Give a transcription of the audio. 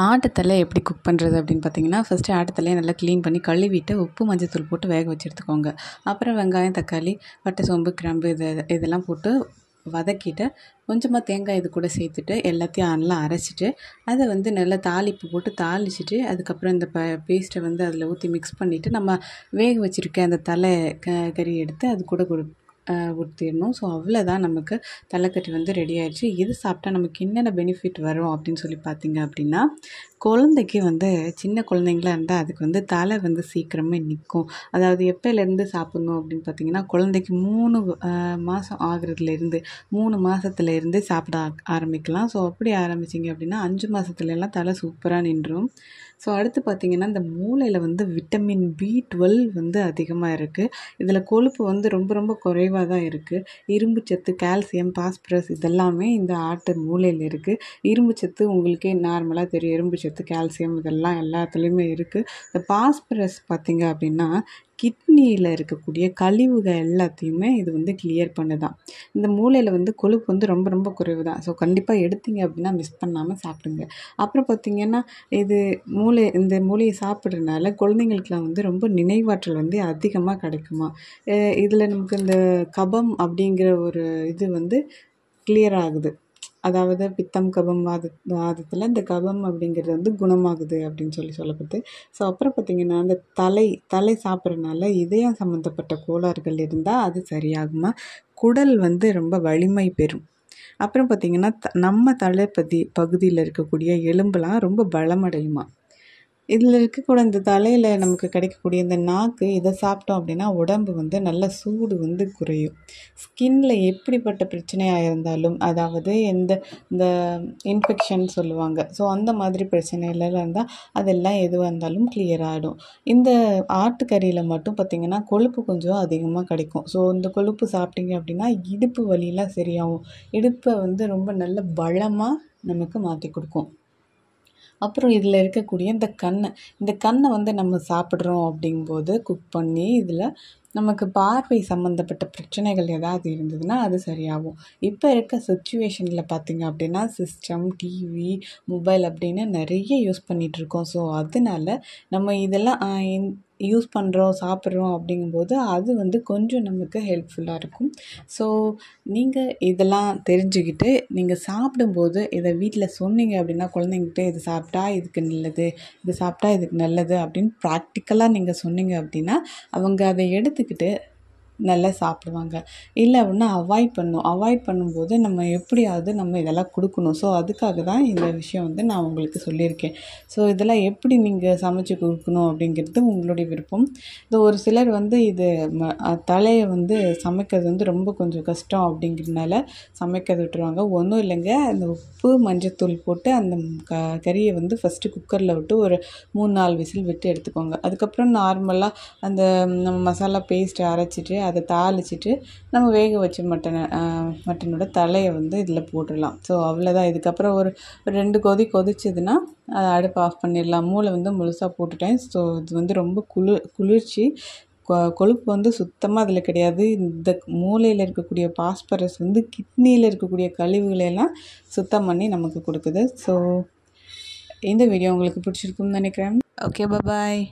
ஆட்டுத்தலை எப்படி குக் பண்ணுறது அப்படின்னு பார்த்தீங்கன்னா, ஃபஸ்ட்டு ஆட்டுத்தலையை நல்லா க்ளீன் பண்ணி கழுவிட்டு உப்பு மஞ்சத்தூள் போட்டு வேக வச்சு எடுத்துக்கோங்க. அப்புறம் வெங்காயம், தக்காளி, பட்டை, சோம்பு, கிராம்பு இதெல்லாம் போட்டு வதக்கிட்டு, கொஞ்சமாக தேங்காய் இது கூட சேர்த்துட்டு எல்லாத்தையும் நல்லா அரைச்சிட்டு, அதை வந்து நல்லா தாளிப்பு போட்டு தாளிச்சிட்டு, அதுக்கப்புறம் இந்த பேஸ்ட்டை வந்து அதில் ஊற்றி மிக்ஸ் பண்ணிவிட்டு, நம்ம வேக வச்சுருக்க அந்த தலை கறி எடுத்து அது கூட ஊற்றிடணும். ஸோ அவ்வளோதான், நமக்கு தலைக்கறி வந்து ரெடி ஆயிடுச்சு. இது சாப்பிட்டா நமக்கு என்னென்ன பெனிஃபிட் வரும் அப்படின்னு சொல்லி பார்த்தீங்க அப்படின்னா, குழந்தைக்கு வந்து சின்ன குழந்தைங்களா இருந்தால் அதுக்கு வந்து தலை வந்து சீக்கிரமே நிற்கும். அதாவது எப்போலேருந்து சாப்பிட்ணும் அப்படின்னு பார்த்தீங்கன்னா, குழந்தைக்கு 3 மாதம் ஆகிறதுலேருந்து 3 மாதத்துலேருந்து சாப்பிட ஆரம்பிக்கலாம். ஸோ அப்படி ஆரம்பிச்சிங்க அப்படின்னா 5 மாதத்துலலாம் தலை சூப்பராக நின்றும். ஸோ அடுத்து பார்த்திங்கன்னா, இந்த மூளையில் வந்து விட்டமின் B12 வந்து அதிகமாக இருக்குது. இதில் கொழுப்பு வந்து ரொம்ப ரொம்ப குறைவாக தான் இருக்குது. இரும்பு சத்து, கால்சியம், பாஸ்பரஸ் இதெல்லாமே இந்த ஆட்டு மூளையில் இருக்குது. இரும்பு சத்து உங்களுக்கே நார்மலாக தெரியும். இரும்பு சத்து, கால்சியம் இதெல்லாம் எல்லாத்துலேயுமே இருக்குது. இந்த பாஸ்பரஸ் பார்த்திங்க அப்படின்னா, கிட்னியில் இருக்கக்கூடிய கழிவுகள் எல்லாத்தையுமே இது வந்து கிளியர் பண்ணுதான். இந்த மூளையில் வந்து கொழுப்பு வந்து ரொம்ப ரொம்ப குறைவு தான். ஸோ கண்டிப்பாக எடுத்தீங்க அப்படின்னா மிஸ் பண்ணாமல் சாப்பிடுங்க. அப்புறம் பார்த்திங்கன்னா, இந்த மூளையை சாப்பிட்றதுனால குழந்தைங்களுக்குலாம் வந்து ரொம்ப நினைவாற்றல் வந்து அதிகமாக கிடைக்குமா. இதில் நமக்கு இந்த கபம் அப்படிங்கிற ஒரு இது வந்து கிளியர் ஆகுது. அதாவது பித்தம், கபம், வாதத்தில் இந்த கபம் அப்படிங்கிறது வந்து குணமாகுது அப்படின்னு சொல்லப்படுது. ஸோ அப்புறம் பார்த்திங்கன்னா, அந்த தலை சாப்பிட்றதுனால இதயம் சம்மந்தப்பட்ட கோளாறுகள் இருந்தால் அது சரியாகுமா. குடல் வந்து ரொம்ப வலிமை பெறும். அப்புறம் பார்த்திங்கன்னா, நம்ம பகுதியில் இருக்கக்கூடிய எலும்புலாம் ரொம்ப பலமடையுமா. இதில் இருக்கக்கூட இந்த தலையில் நமக்கு கிடைக்கக்கூடிய இந்த நாக்கு, இதை சாப்பிட்டோம் அப்படின்னா உடம்பு வந்து நல்ல சூடு வந்து குறையும். ஸ்கின்னில் எப்படிப்பட்ட பிரச்சனையாக இருந்தாலும், அதாவது இந்த இன்ஃபெக்ஷன் சொல்லுவாங்க. ஸோ அந்த மாதிரி பிரச்சனைலாம் இருந்தால் அதெல்லாம் எதுவாக இருந்தாலும் கிளியர் ஆகிடும். இந்த ஆட்டுக்கறியில் மட்டும் பார்த்திங்கன்னா கொழுப்பு கொஞ்சம் அதிகமாக கிடைக்கும். ஸோ இந்த கொழுப்பு சாப்பிட்டீங்க அப்படின்னா இடுப்பு வலியெலாம் சரியாகும். இடுப்பை வந்து ரொம்ப நல்ல பலமாக நமக்கு மாற்றி கொடுக்கும். அப்புறம் இதில் இருக்கக்கூடிய இந்த கண்ணை வந்து நம்ம சாப்பிட்றோம் அப்படிங்கும்போது குக் பண்ணி இதில் நமக்கு பார்வை சம்மந்தப்பட்ட பிரச்சனைகள் ஏதாவது இருந்ததுன்னா அது சரியாகும். இப்போ இருக்க சிச்சுவேஷனில் பார்த்திங்க அப்படின்னா சிஸ்டம், டிவி, மொபைல் அப்படின்னு நிறைய யூஸ் பண்ணிகிட்ருக்கோம். ஸோ அதனால நம்ம இதெல்லாம் யூஸ் பண்ணுறோம், சாப்பிட்றோம் அப்படிங்கும்போது அது வந்து கொஞ்சம் நமக்கு ஹெல்ப்ஃபுல்லாக இருக்கும். ஸோ நீங்கள் இதெல்லாம் தெரிஞ்சுக்கிட்டு நீங்கள் சாப்பிடும்போது இதை வீட்டில் சொன்னீங்க அப்படின்னா குழந்தைங்கிட்ட இது சாப்பிட்டா இதுக்கு நல்லது, இது சாப்பிட்டா இதுக்கு நல்லது அப்படின்னு ப்ராக்டிக்கலாக நீங்கள் சொன்னீங்க அப்படின்னா அவங்க அதை எடுத்துக்கிட்டு நல்லா சாப்பிடுவாங்க. இல்லை அப்படின்னா அவாய்ட் பண்ணும்போது நம்ம எப்படியாவது நம்ம இதெல்லாம் கொடுக்கணும். ஸோ அதுக்காக தான் இந்த விஷயம் வந்து நான் உங்களுக்கு சொல்லியிருக்கேன். ஸோ இதெல்லாம் எப்படி நீங்கள் சமைச்சு கொடுக்கணும் அப்படிங்கிறது உங்களுடைய விருப்பம். இது ஒரு சிலர் வந்து இது தலையை வந்து சமைக்கிறது வந்து ரொம்ப கொஞ்சம் கஷ்டம் அப்படிங்கிறதுனால சமைக்கிறது விட்டுருவாங்க. ஒன்றும் இல்லைங்க, அந்த உப்பு மஞ்சத்தூள் போட்டு அந்த கறியை வந்து ஃபஸ்ட்டு குக்கரில் விட்டு ஒரு 3-4 விசில் விட்டு எடுத்துக்கோங்க. அதுக்கப்புறம் நார்மலாக அந்த நம்ம மசாலா பேஸ்ட்டை அரைச்சிட்டு அதை தாளிச்சிட்டு நம்ம வேக வச்ச மட்டனோட தலையை வந்து இதில் போட்டுடலாம். ஸோ அவ்வளோதான். இதுக்கப்புறம் ஒரு 2 கொதிச்சதுன்னா அதை அடுப்பு ஆஃப் பண்ணிடலாம். மூளை வந்து முழுசாக போட்டுட்டேன். ஸோ இது வந்து ரொம்ப குளிர்ச்சி. கொழுப்பு வந்து சுத்தமாக அதில் கிடையாது. இந்த மூளையில் இருக்கக்கூடிய பாஸ்பரஸ் வந்து கிட்னியில் இருக்கக்கூடிய கழிவுகளெல்லாம் சுத்தம் பண்ணி நமக்கு கொடுக்குது. ஸோ இந்த வீடியோ உங்களுக்கு பிடிச்சிருக்குன்னு நினைக்கிறேன். ஓகே, பாய்.